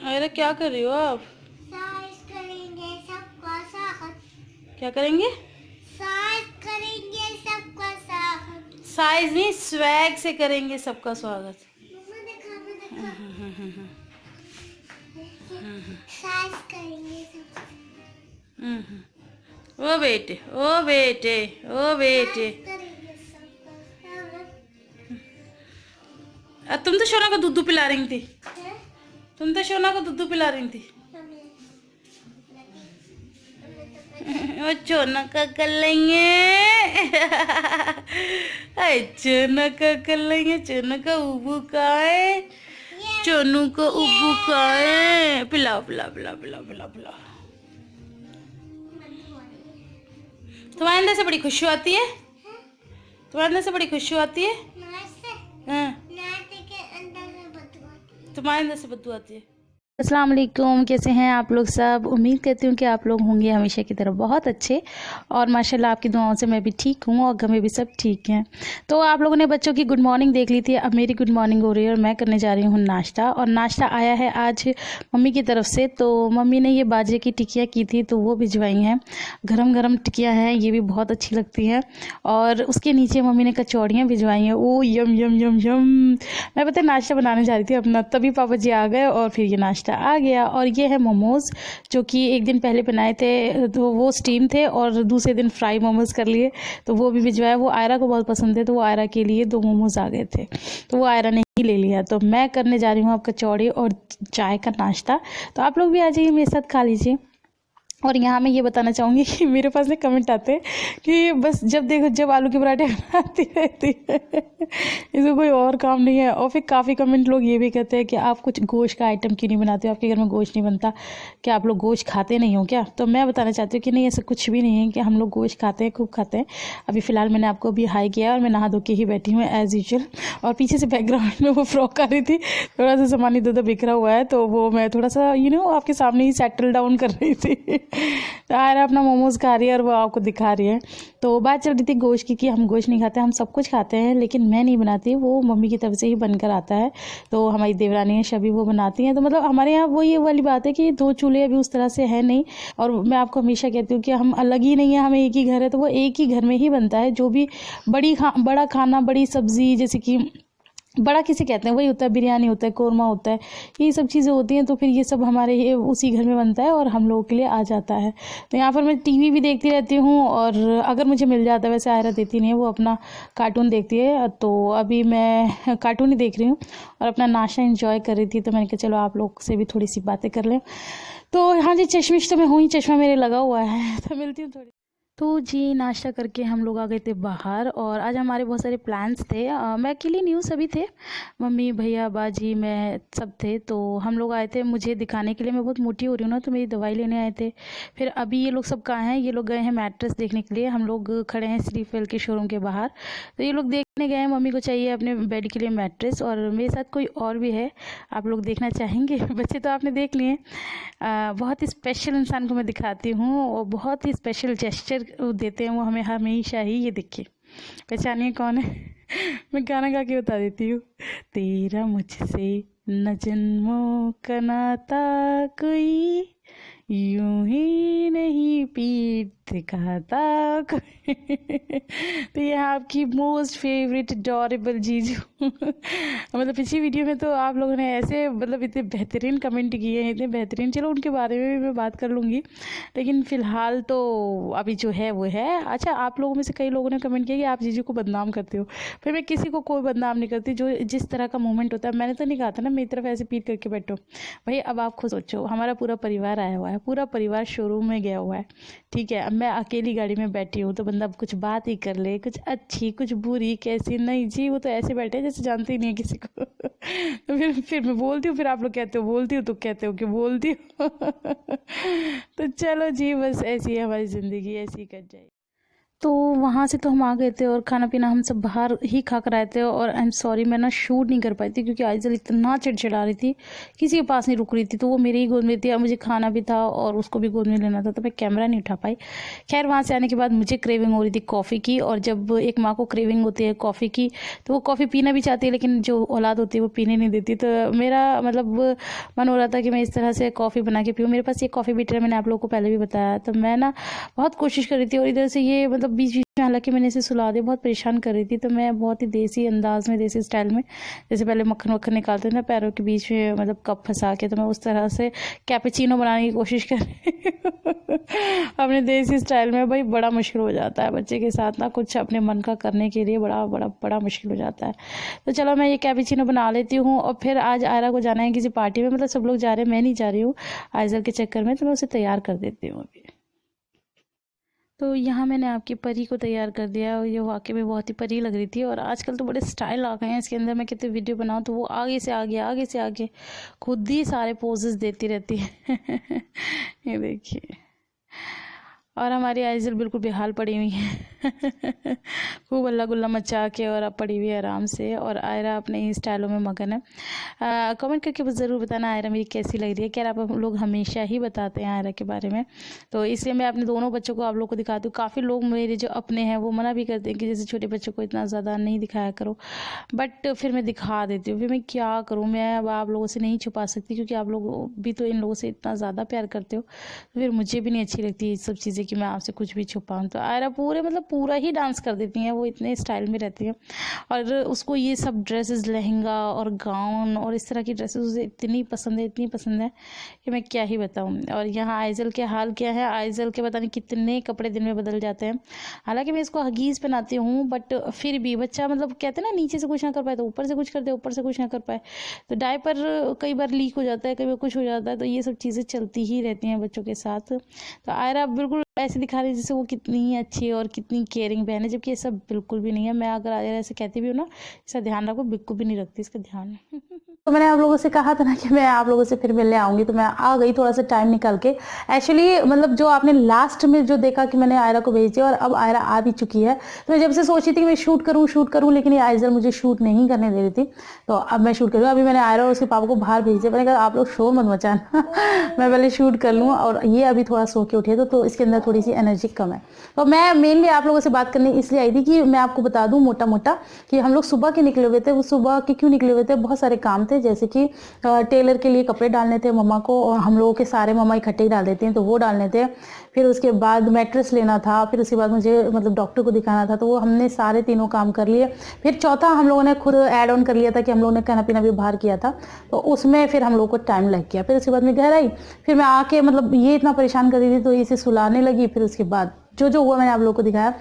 अरे क्या कर रही हो आप? साइज करेंगे सबका स्वागत। क्या करेंगे? साइज करेंगे सबका स्वागत। साइज नहीं, स्वैग से करेंगे सबका स्वागत। मम्मा देखा साइज करेंगे सबका। ओ बेटे, ओ बेटे, ओ बेटे। साइज करेंगे सबका स्वागत। तुम तो शोना को दूध पिला रही थी। हैं? तुम तो शोना को दूध पिला रही थी। ओ चोना का कर लेंगे। चोना का कर लेंगे। चोना का उबू का है। चोनू को उबू का है। पिलाओ पिलाओ पिलाओ पिलाओ पिलाओ पिलाओ। तुम्हारे अंदर से बड़ी खुशी आती है। तुम्हारे अंदर से बड़ी खुशी आती है। हाँ, तुम्हारे अंदर से बदबू आती है। अस्सलाम वालेकुम, कैसे हैं आप लोग सब? उम्मीद करती हूँ कि आप लोग होंगे हमेशा की तरह बहुत अच्छे, और माशाल्लाह आपकी दुआओं से मैं भी ठीक हूँ और घर में भी सब ठीक हैं। तो आप लोगों ने बच्चों की गुड मॉर्निंग देख ली थी, अब मेरी गुड मॉर्निंग हो रही है और मैं करने जा रही हूँ नाश्ता। और नाश्ता आया है आज मम्मी की तरफ से, तो मम्मी ने ये बाजरे की टिकियाँ की थी तो वो भिजवाई हैं। गरम गरम टिकियाँ हैं, ये भी बहुत अच्छी लगती हैं। और उसके नीचे मम्मी ने कचौड़ियाँ भिजवाई हैं। ओ यम यम यम यम। मैं पता है नाश्ता बनाने जा रही थी अपना, तभी पापा जी आ गए और फिर ये नाश्ता आ गया। और ये है मोमोज़, जो कि एक दिन पहले बनाए थे तो वो स्टीम थे, और दूसरे दिन फ्राई मोमोज़ कर लिए तो वो भी भिजवाया। वो आयरा को बहुत पसंद थे तो वो आयरा के लिए 2 मोमोज़ आ गए थे, तो वो आयरा ने ही ले लिया। तो मैं करने जा रही हूँ अब कचौड़ी और चाय का नाश्ता। तो आप लोग भी आ जाइए मेरे साथ, खा लीजिए। और यहाँ मैं ये बताना चाहूँगी कि मेरे पास ना कमेंट आते हैं कि बस जब देखो जब आलू के पराठे बनाती रहती है, इसको कोई और काम नहीं है। और फिर काफ़ी कमेंट लोग ये भी कहते हैं कि आप कुछ गोश्त का आइटम क्यों नहीं बनाते हो, आपके घर में गोश्त नहीं बनता क्या, आप लोग गोश्त खाते नहीं हो क्या? तो मैं बताना चाहती हूँ कि नहीं, ऐसा कुछ भी नहीं है कि हम लोग गोश्त खाते हैं, खूब खाते हैं। अभी फ़िलहाल मैंने आपको भी हाई किया और मैं नहा धो के ही बैठी हूँ एज़ यूजुअल। और पीछे से बैकग्राउंड में वो फ्रॉक आ रही थी, थोड़ा सा सामान इधर उधर बिखरा हुआ है, तो वो मैं थोड़ा सा आपके सामने ही सेटल डाउन कर रही थी। तो आयरा अपना मोमोज़ खा रही है और वो आपको दिखा रही है। तो बात चल रही थी गोश्त की कि हम गोश्त नहीं खाते, हम सब कुछ खाते हैं, लेकिन मैं नहीं बनाती, वो मम्मी की तरफ से ही बनकर आता है। तो हमारी देवरानी है शबी, वो बनाती हैं। तो मतलब हमारे यहाँ वो ये वाली बात है कि 2 चूल्हे अभी उस तरह से है नहीं। और मैं आपको हमेशा कहती हूँ कि हम अलग ही नहीं है, हमें एक ही घर है, तो वो एक ही घर में ही बनता है। जो भी बड़ा खाना, बड़ी सब्ज़ी, जैसे कि बड़ा किसे कहते हैं, वही होता है, बिरयानी होता है, कोरमा होता है, ये सब चीज़ें होती हैं। तो फिर ये सब हमारे उसी घर में बनता है और हम लोगों के लिए आ जाता है। तो यहाँ पर मैं टीवी भी देखती रहती हूँ, और अगर मुझे मिल जाता है, वैसे आयरा देती नहीं है, वो अपना कार्टून देखती है। तो अभी मैं कार्टून ही देख रही हूँ और अपना नाश्ता इंजॉय कर रही थी। तो मैंने कहा चलो आप लोग से भी थोड़ी सी बातें कर लें। तो हाँ जी, चश्मिश तो मैं हूँ ही, चश्मा मेरे लगा हुआ है। तो मिलती हूँ थोड़ी। तो जी नाश्ता करके हम लोग आ गए थे बाहर, और आज हमारे बहुत सारे प्लान्स थे। मैं अकेली नहीं हूँ, सभी थे, मम्मी भैया बाजी मैं सब थे। तो हम लोग आए थे मुझे दिखाने के लिए, मैं बहुत मोटी हो रही हूँ ना, तो मेरी दवाई लेने आए थे। फिर अभी ये लोग सब कहाँ हैं? ये लोग गए हैं मैट्रेस देखने के लिए। हम लोग खड़े हैं स्लीपवेल के शोरूम के बाहर, तो ये लोग देखने गए हैं। मम्मी को चाहिए अपने बेड के लिए मैट्रेस, और मेरे साथ कोई और भी है, आप लोग देखना चाहेंगे? बच्चे तो आपने देख लिए। बहुत ही स्पेशल इंसान को मैं दिखाती हूँ, और बहुत ही स्पेशल जेस्चर देते हैं वो हमें हमेशा ही। ये देखिए, पहचानिए कौन है? मैं गाना गा के बता देती हूँ। तेरा मुझसे न जन्मों का नाता कोई, यूं ही नहीं पीठ दिखाता कोई। तो ये आपकी मोस्ट फेवरेट अडोरेबल जीजू। मतलब पिछली वीडियो में तो आप लोगों ने ऐसे मतलब इतने बेहतरीन कमेंट किए हैं, इतने बेहतरीन, चलो उनके बारे में भी मैं बात कर लूँगी, लेकिन फ़िलहाल तो अभी जो है वो है। अच्छा, आप लोगों में से कई लोगों ने कमेंट किया कि आप जीजू को बदनाम करते हो। फिर मैं किसी को कोई बदनाम नहीं करती, जो जिस तरह का मोमेंट होता है। मैंने तो नहीं कहा था ना मेरी तरफ ऐसे पीट करके बैठो भाई। अब आप खुद सोचो, हमारा पूरा परिवार आया हुआ है, पूरा परिवार शोरूम में गया हुआ है, ठीक है। अब मैं अकेली गाड़ी में बैठी हूँ, तो बंदा कुछ बात ही कर ले, कुछ अच्छी कुछ बुरी कैसी, नहीं जी वो तो ऐसे बैठे जैसे जानते ही नहीं है किसी को। तो फिर मैं बोलती हूँ, फिर आप लोग कहते हो बोलती हूँ, तो कहते हो कि बोलती हूँ। तो चलो जी, बस ऐसी है हमारी ज़िंदगी, ऐसी ही कट जाए। तो वहाँ से तो हम आ गए थे और खाना पीना हम सब बाहर ही खा कर आए थे। और आई एम सॉरी, मैं ना शूट नहीं कर पाई थी क्योंकि आइज़ल इतना चिड़चिड़ा रही थी, किसी के पास नहीं रुक रही थी। तो वो मेरी ही गोद में थी और मुझे खाना भी था और उसको भी गोद में लेना था, तो मैं कैमरा नहीं उठा पाई। खैर वहाँ से आने के बाद मुझे क्रेविंग हो रही थी कॉफ़ी की, और जब एक माँ को क्रेविंग होती है कॉफ़ी की तो वो कॉफ़ी पीना भी चाहती है, लेकिन जो औलाद होती है वो पीने नहीं देती। तो मेरा मतलब मन हो रहा था कि मैं इस तरह से कॉफ़ी बना के पीऊँ। मेरे पास ये कॉफ़ी बीटर है, मैंने आप लोगों को पहले भी बताया। तो मैं ना बहुत कोशिश कर रही थी, और इधर से ये मतलब बीच बीच में, हालांकि मैंने इसे सुला दिया, बहुत परेशान कर रही थी। तो मैं बहुत ही देसी अंदाज में, देसी स्टाइल में, जैसे पहले मक्खन वक्खन निकालते थे ना पैरों के बीच में, मतलब कप फंसा के, तो मैं उस तरह से कैपेचिनो बनाने की कोशिश कर रही अपने देसी स्टाइल में। भाई बड़ा मुश्किल हो जाता है बच्चे के साथ ना, कुछ अपने मन का करने के लिए बड़ा बड़ा बड़ा मुश्किल हो जाता है। तो चलो मैं ये कैपेचिनो बना लेती हूँ। और फिर आज आयरा को जाना है किसी पार्टी में, मतलब सब लोग जा रहे हैं, मैं नहीं जा रही हूँ आइज़ल के चक्कर में, तो मैं उसे तैयार कर देती हूँ अभी। तो यहाँ मैंने आपकी परी को तैयार कर दिया, और ये वाकई में बहुत ही परी लग रही थी। और आजकल तो बड़े स्टाइल आ गए हैं इसके अंदर, मैं कितने वीडियो बनाऊँ तो वो आगे से आगे, आगे से आगे खुद ही सारे पोजेस देती रहती है ये देखिए। और हमारी आइज़ल बिल्कुल बेहाल पड़ी हुई है खूब हल्ला गुल्ला मचा के, और अब पड़ी हुई है आराम से। और आयरा अपने ही स्टाइलों में मगन है। कमेंट करके ज़रूर बताना आयरा मेरी कैसी लग रही है। खैर आप लोग हमेशा ही बताते हैं आयरा के बारे में, तो इसलिए मैं अपने दोनों बच्चों को आप लोग को दिखाती हूँ। काफ़ी लोग मेरे जो अपने हैं वो मना भी करते हैं कि जैसे छोटे बच्चों को इतना ज़्यादा नहीं दिखाया करो, बट फिर मैं दिखा देती हूँ। फिर मैं क्या करूँ, मैं अब आप लोगों से नहीं छुपा सकती, क्योंकि आप लोग भी तो इन लोगों से इतना ज़्यादा प्यार करते हो, तो फिर मुझे भी नहीं अच्छी लगती ये सब चीज़ें कि मैं आपसे कुछ भी छुपाऊँ। तो आयरा पूरे मतलब पूरा ही डांस कर देती हैं, वो इतने स्टाइल में रहती है। और उसको ये सब ड्रेसेस, लहंगा और गाउन और इस तरह की ड्रेसेस उसे इतनी पसंद है, इतनी पसंद है कि मैं क्या ही बताऊँ। और यहाँ आइज़ल के हाल क्या है, आइज़ल के पता नहीं कितने कपड़े दिन में बदल जाते हैं। हालांकि मैं इसको हगीज़ पहनाती हूँ, बट फिर भी बच्चा मतलब कहते हैं ना, नीचे से कुछ ना कर पाए तो ऊपर से कुछ कर दे, ऊपर से कुछ ना कर पाए तो डायपर कई बार लीक हो जाता है, कई बार कुछ हो जाता है। तो ये सब चीज़ें चलती ही रहती हैं बच्चों के साथ। तो आयरा बिल्कुल ऐसे दिखा रही है जैसे वो कितनी अच्छी और कितनी केयरिंग बहन है, जबकि ये सब बिल्कुल भी नहीं है। मैं अगर आयरा ऐसे कहती भी हूँ ना, इसका ध्यान रखो, बिल्कुल भी नहीं रखती इसका ध्यान तो मैंने आप लोगों से कहा था ना कि मैं आप लोगों से फिर मिलने आऊँगी, तो मैं आ गई थोड़ा सा टाइम निकाल के। एक्चुअली मतलब जो आपने लास्ट में जो देखा कि मैंने आयरा को भेज दिया और अब आयरा आ भी चुकी है, तो मैं जब से सोची थी कि मैं शूट करूँ, लेकिन ये आइज़ल मुझे शूट नहीं करने दे रही थी। तो अब मैं शूट करूँ। अभी मैंने आयरा और उसके पापा को बाहर भेज दिया। मैंने कहा आप लोग शोर मत मचाना मैं पहले शूट कर लूँ। और ये अभी थोड़ा सो के उठी है, तो इसके अंदर थोड़ी सी एनर्जी कम है। तो मैं मेनली आप लोगों से बात करने इसलिए आई थी कि मैं आपको बता दूँ मोटा मोटा कि हम लोग सुबह के निकले हुए थे। वो सुबह के क्यों निकले हुए थे, बहुत सारे काम थे, जैसे कि टेलर के लिए कपड़े डालने थे मम्मा को, और हम लोगों के सारे मम्मा इकट्ठे ही डाल देते हैं, तो वो डालने थे। फिर उसके बाद मैट्रेस लेना था, फिर उसके बाद मुझे मतलब डॉक्टर को दिखाना था, तो वो हमने सारे तीनों काम कर लिए। फिर चौथा हम लोगों ने खुद ऐड ऑन कर लिया था कि हम लोगों ने खाना पीना भी बाहर किया था, तो उसमें फिर हम लोगों को टाइम लग गया। फिर उसके बाद मैं घर आई, फिर मैं आके मतलब ये इतना परेशान कर रही थी तो इसे सुलाने लगी। फिर उसके बाद जो हुआ मैंने आप लोगों को दिखाया।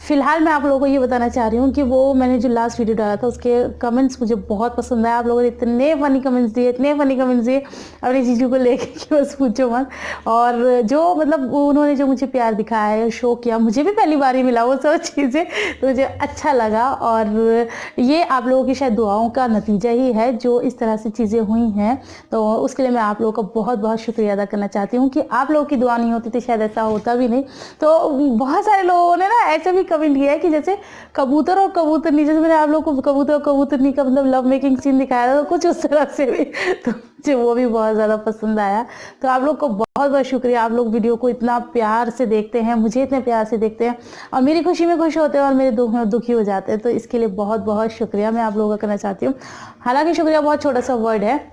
फिलहाल मैं आप लोगों को ये बताना चाह रही हूँ कि वो मैंने जो लास्ट वीडियो डाला था उसके कमेंट्स मुझे बहुत पसंद आया। आप लोगों ने इतने फनी कमेंट्स दिए, इतने फनी कमेंट्स दिए अपनी चीज़ों को लेकर कि बस पूछो मत। और जो मतलब उन्होंने जो मुझे प्यार दिखाया है, शो किया, मुझे भी पहली बार ही मिला वो सब चीज़ें, तो मुझे अच्छा लगा। और ये आप लोगों की शायद दुआओं का नतीजा ही है जो इस तरह से चीज़ें हुई हैं। तो उसके लिए मैं आप लोगों का बहुत बहुत शुक्रिया अदा करना चाहती हूँ कि आप लोगों की दुआ नहीं होती तो शायद ऐसा होता भी नहीं। तो बहुत सारे लोगों ने ना ऐसे भी कमेंट किया है कि जैसे कबूतर और कबूतरनी, जैसे मैंने आप लोगों को कबूतर और कबूतरनी का मतलब लव मेकिंग सीन दिखाया था, तो कुछ उस तरह से भी, तो मुझे वो भी बहुत ज़्यादा पसंद आया। तो आप लोग को बहुत बहुत शुक्रिया, आप लोग वीडियो को इतना प्यार से देखते हैं, मुझे इतने प्यार से देखते हैं और मेरी खुशी में खुश होते हैं और मेरे दुख में दुखी हो जाते हैं। तो इसके लिए बहुत बहुत शुक्रिया मैं आप लोगों का करना चाहती हूँ। हालांकि शुक्रिया बहुत छोटा सा वर्ड है,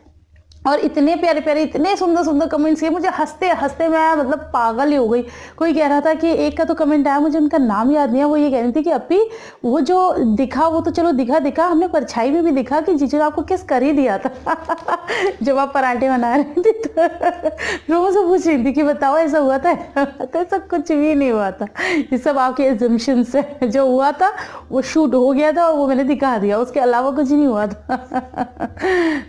और इतने प्यारे प्यारे, इतने सुंदर सुंदर कमेंट्स किए, मुझे हंसते हंसते मैं मतलब पागल ही हो गई। कोई कह रहा था कि एक का तो कमेंट आया, मुझे उनका नाम याद नहीं है, वो ये कह रही थी कि अपी वो जो दिखा वो तो चलो दिखा, हमने परछाई में भी दिखा कि जीजू ने आपको किस कर ही दिया था जब आप पराठे बना रही थी। तो मुझसे पूछ रही थी कि बताओ ऐसा हुआ था तो ऐसा कुछ भी नहीं हुआ था, ये सब आपके एजम्पशन से, जो हुआ था वो शूट हो गया था और वो मैंने दिखा दिया, उसके अलावा कुछ नहीं हुआ था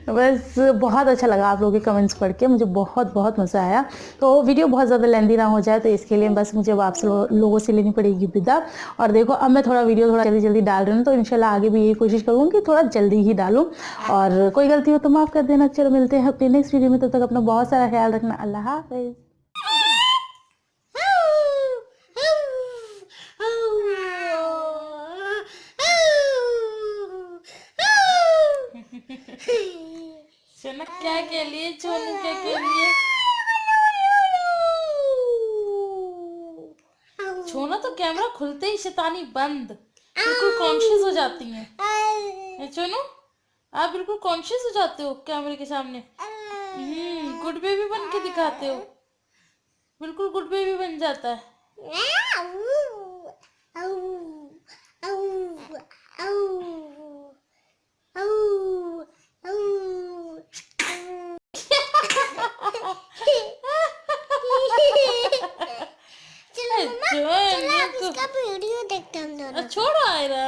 बस बहुत अच्छा लगा आप लोगों के कमेंट्स पढ़ के, मुझे बहुत बहुत मज़ा आया। तो वीडियो बहुत ज़्यादा लेंदी ना हो जाए तो इसके लिए बस मुझे आप लोगों से लेनी पड़ेगी विदा। और देखो अब मैं थोड़ा वीडियो थोड़ा जल्दी जल्दी डाल रही हूँ, तो इंशाल्लाह आगे भी यही कोशिश करूँगी कि थोड़ा जल्दी ही डालूँ, और कोई गलती हो तो माफ़ कर देना। चलो मिलते हैं अपने नेक्स्ट वीडियो में, तब तक अपना बहुत सारा ख्याल रखना। अल्लाह हाफ़िज़। क्या के लिए छोनू, क्या के लिए? छोना तो कैमरा खुलते ही शैतानी बंद, बिल्कुल कॉन्शियस हो जाती हैं। छोनू, आप बिल्कुल कॉन्शियस हो जाते हो कैमरे के सामने। गुड बेबी बन के दिखाते हो, बिल्कुल गुड बेबी बन जाता है। चलो मम्मा, चलो आप इसका वीडियो देखते हैं हम दोनों। छोड़ो आयरा,